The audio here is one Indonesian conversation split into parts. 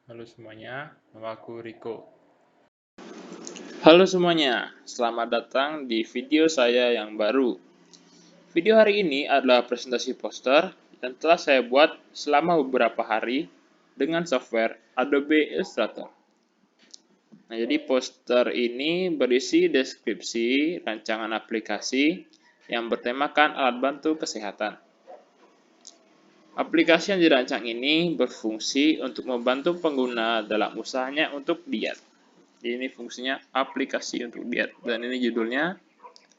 Halo semuanya, nama aku Riko. Halo semuanya, selamat datang di video saya yang baru. Video hari ini adalah presentasi poster yang telah saya buat selama beberapa hari dengan software Adobe Illustrator. Nah, jadi poster ini berisi deskripsi rancangan aplikasi yang bertemakan alat bantu kesehatan. Aplikasi yang dirancang ini berfungsi untuk membantu pengguna dalam usahanya untuk diet. Jadi ini fungsinya aplikasi untuk diet. Dan ini judulnya,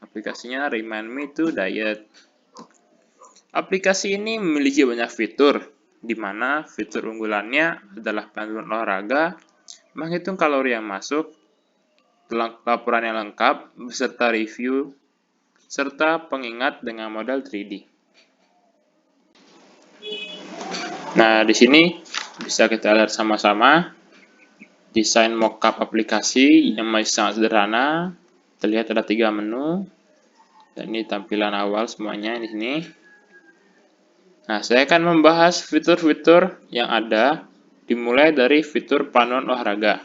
aplikasinya Remind Me to Diet. Aplikasi ini memiliki banyak fitur, di mana fitur unggulannya adalah panduan olahraga, menghitung kalori yang masuk, laporan yang lengkap, beserta review, serta pengingat dengan model 3D. Nah, di sini bisa kita lihat sama-sama desain mockup aplikasi yang masih sangat sederhana. Terlihat ada 3 menu. Dan ini tampilan awal semuanya di sini. Nah, saya akan membahas fitur-fitur yang ada, dimulai dari fitur panduan olahraga.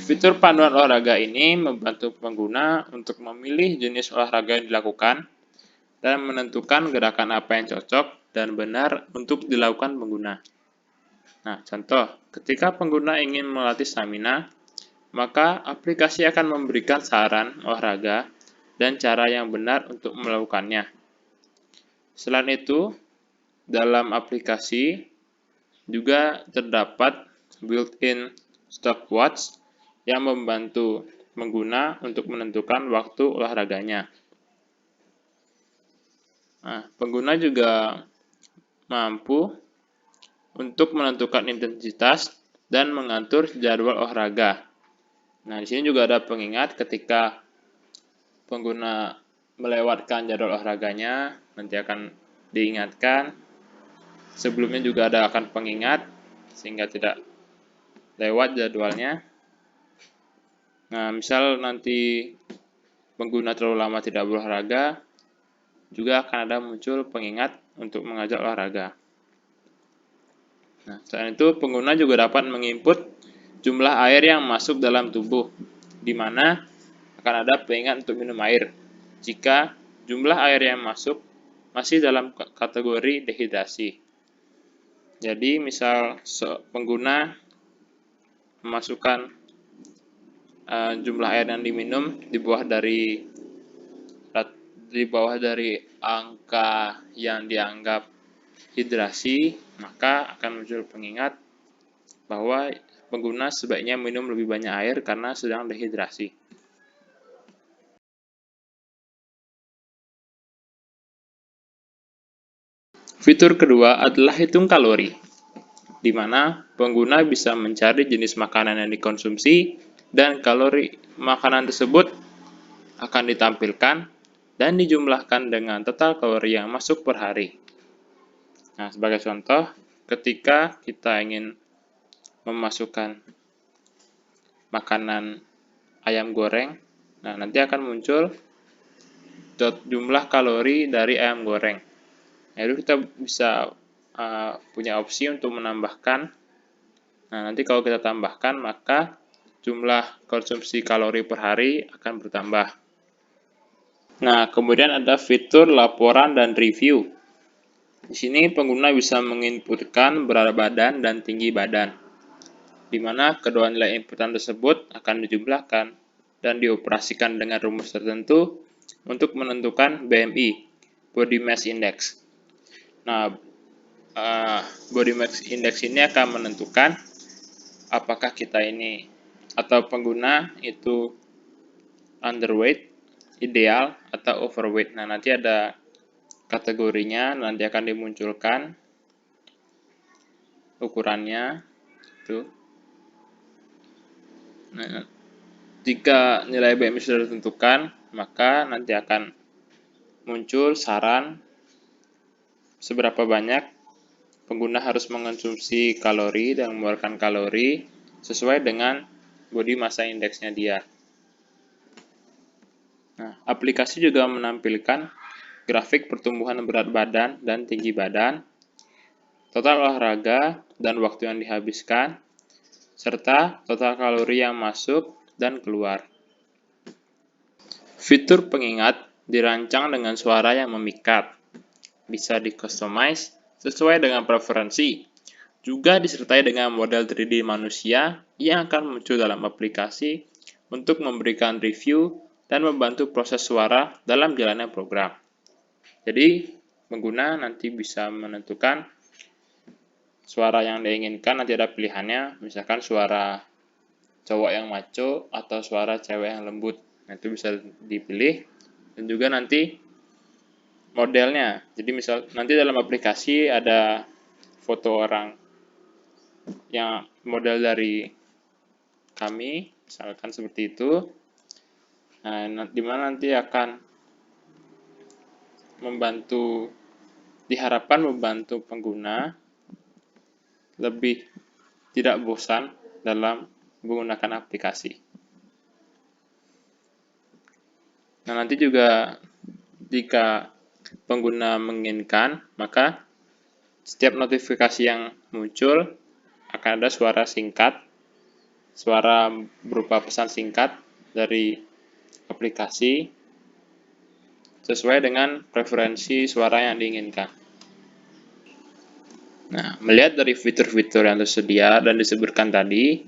Fitur panduan olahraga ini membantu pengguna untuk memilih jenis olahraga yang dilakukan dan menentukan gerakan apa yang cocok dan benar untuk dilakukan pengguna. Nah, contoh, ketika pengguna ingin melatih stamina, maka aplikasi akan memberikan saran olahraga dan cara yang benar untuk melakukannya. Selain itu, dalam aplikasi juga terdapat built-in stopwatch yang membantu pengguna untuk menentukan waktu olahraganya. Nah, pengguna juga mampu untuk menentukan intensitas dan mengatur jadwal olahraga. Nah, di sini juga ada pengingat ketika pengguna melewatkan jadwal olahraganya, nanti akan diingatkan. Sebelumnya juga ada akan pengingat, sehingga tidak lewat jadwalnya. Nah, misal nanti pengguna terlalu lama tidak berolahraga, juga akan ada muncul pengingat untuk mengajak olahraga. Nah, selain itu, pengguna juga dapat menginput jumlah air yang masuk dalam tubuh, di mana akan ada pengingat untuk minum air jika jumlah air yang masuk masih dalam kategori dehidrasi. Jadi, misal pengguna memasukkan jumlah air yang diminum di bawah dari angka yang dianggap hidrasi, maka akan muncul pengingat bahwa pengguna sebaiknya minum lebih banyak air karena sedang dehidrasi. Fitur kedua adalah hitung kalori, di mana pengguna bisa mencari jenis makanan yang dikonsumsi dan kalori makanan tersebut akan ditampilkan dan dijumlahkan dengan total kalori yang masuk per hari. Nah, sebagai contoh, ketika kita ingin memasukkan makanan ayam goreng, nah nanti akan muncul jumlah kalori dari ayam goreng. Lalu kita bisa punya opsi untuk menambahkan. Nah, nanti kalau kita tambahkan, maka jumlah konsumsi kalori per hari akan bertambah. Nah, kemudian ada fitur laporan dan review. Di sini pengguna bisa menginputkan berat badan dan tinggi badan, di mana kedua nilai inputan tersebut akan dijumlahkan dan dioperasikan dengan rumus tertentu untuk menentukan BMI, Body Mass Index. Nah, Body Mass Index ini akan menentukan apakah kita ini atau pengguna itu underweight, ideal, atau overweight. Nah, nanti ada kategorinya, nanti akan dimunculkan ukurannya. Tuh. Nah, jika nilai BMI sudah ditentukan, maka nanti akan muncul saran seberapa banyak pengguna harus mengonsumsi kalori dan mengeluarkan kalori sesuai dengan body massa index-nya dia. Nah, aplikasi juga menampilkan grafik pertumbuhan berat badan dan tinggi badan, total olahraga dan waktu yang dihabiskan, serta total kalori yang masuk dan keluar. Fitur pengingat dirancang dengan suara yang memikat, bisa di-customize sesuai dengan preferensi, juga disertai dengan model 3D manusia yang akan muncul dalam aplikasi untuk memberikan review dan membantu proses suara dalam jalannya program. Jadi, pengguna nanti bisa menentukan suara yang diinginkan, nanti ada pilihannya, misalkan suara cowok yang maco atau suara cewek yang lembut. Nah, itu bisa dipilih, dan juga nanti modelnya. Jadi misal nanti dalam aplikasi ada foto orang yang model dari kami, misalkan seperti itu. Nah, dimana nanti akan diharapkan membantu pengguna lebih tidak bosan dalam menggunakan aplikasi. Nah, nanti juga jika pengguna menginginkan, maka setiap notifikasi yang muncul akan ada suara singkat, suara berupa pesan singkat dari aplikasi sesuai dengan preferensi suara yang diinginkan. Nah, melihat dari fitur-fitur yang tersedia dan disebutkan tadi,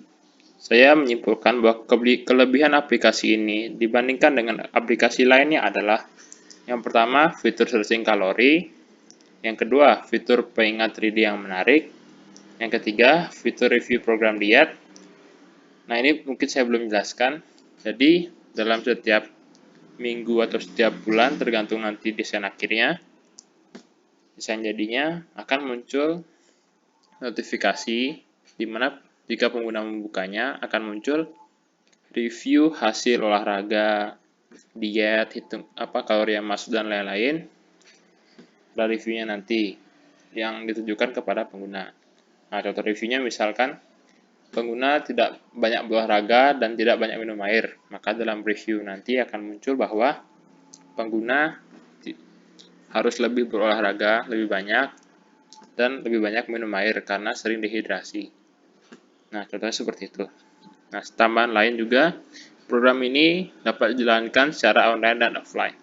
saya menyimpulkan bahwa kelebihan aplikasi ini dibandingkan dengan aplikasi lainnya adalah yang pertama, fitur searching kalori, yang kedua, fitur pengingat 3D yang menarik, yang ketiga, fitur review program diet. Nah, ini mungkin saya belum jelaskan. Jadi, dalam setiap minggu atau setiap bulan, tergantung nanti desain akhirnya, desain jadinya akan muncul notifikasi di mana jika pengguna membukanya akan muncul review hasil olahraga, diet, hitung kalori yang masuk dan lain-lain. Dan reviewnya nanti yang ditujukan kepada pengguna. Nah, contoh reviewnya misalkan pengguna tidak banyak berolahraga dan tidak banyak minum air, maka dalam review nanti akan muncul bahwa pengguna harus lebih berolahraga, lebih banyak, dan lebih banyak minum air karena sering dehidrasi. Nah, contohnya seperti itu. Nah, tambahan lain juga, program ini dapat dijalankan secara online dan offline.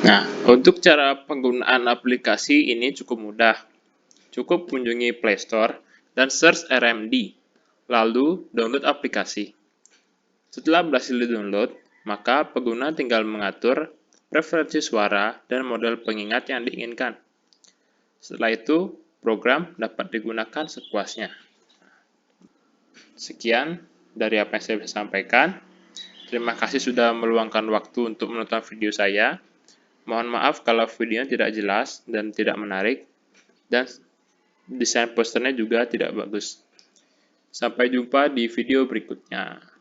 Nah, untuk cara penggunaan aplikasi ini cukup mudah. Cukup kunjungi Play Store dan search RMD, lalu download aplikasi. Setelah berhasil di-download, maka pengguna tinggal mengatur preferensi suara dan model pengingat yang diinginkan. Setelah itu, program dapat digunakan sepuasnya. Sekian dari apa yang saya bisa sampaikan. Terima kasih sudah meluangkan waktu untuk menonton video saya. Mohon maaf kalau videonya tidak jelas dan tidak menarik, dan desain posternya juga tidak bagus. Sampai jumpa di video berikutnya.